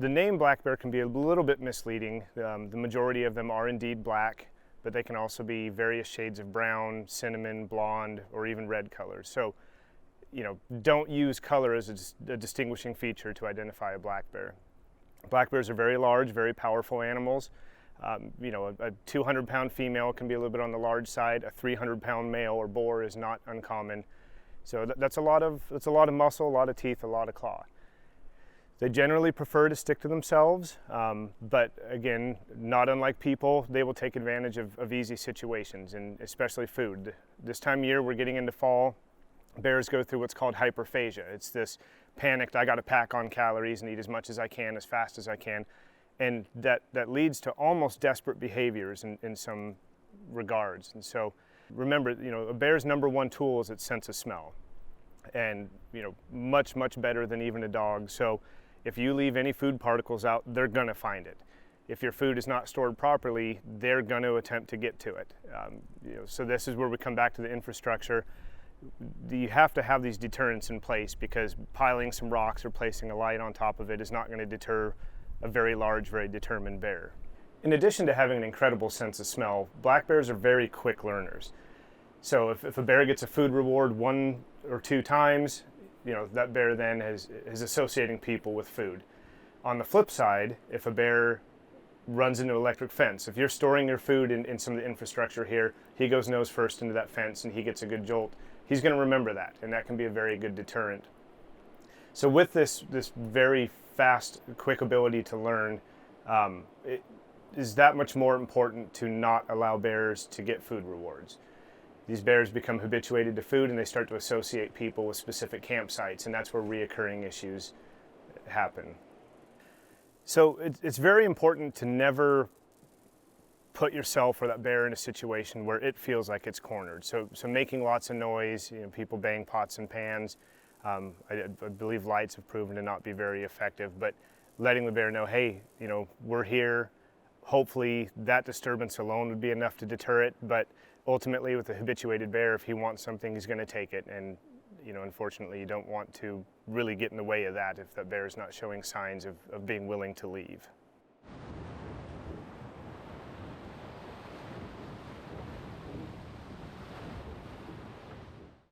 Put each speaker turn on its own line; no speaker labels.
The name black bear can be a little bit misleading. The majority of them are indeed black, but they can also be various shades of brown, cinnamon, blonde, or even red colors. So, don't use color as a distinguishing feature to identify a black bear. Black bears are very large, very powerful animals. A 200-pound female can be a little bit on the large side. A 300-pound male or boar is not uncommon. So that's a lot of muscle, a lot of teeth, a lot of claw. They generally prefer to stick to themselves, but again, not unlike people, they will take advantage of easy situations, and especially food. This time of year, we're getting into fall. Bears go through what's called hyperphagia. It's this panicked, I got to pack on calories and eat as much as I can, as fast as I can. And that leads to almost desperate behaviors in some regards. And so remember, a bear's number one tool is its sense of smell. And, much, much better than even a dog. So if you leave any food particles out, they're going to find it. If your food is not stored properly, they're going to attempt to get to it. So this is where we come back to the infrastructure. You have to have these deterrents in place, because piling some rocks or placing a light on top of it is not going to deter a very large, very determined bear. In addition to having an incredible sense of smell, black bears are very quick learners. So if a bear gets a food reward 1 or 2 times, that bear then is associating people with food. On the flip side, if a bear runs into an electric fence, if you're storing your food in some of the infrastructure here, he goes nose first into that fence and he gets a good jolt, he's going to remember that, and that can be a very good deterrent. So with this very fast, quick ability to learn, it is that much more important to not allow bears to get food rewards. These bears become habituated to food, and they start to associate people with specific campsites, and that's where reoccurring issues happen. So it's very important to never put yourself or that bear in a situation where it feels like it's cornered. So making lots of noise, people bang pots and pans. I believe lights have proven to not be very effective, but letting the bear know, hey, we're here. Hopefully that disturbance alone would be enough to deter it, but ultimately with a habituated bear, if he wants something, he's going to take it. And unfortunately, you don't want to really get in the way of that if that bear is not showing signs of being willing to leave.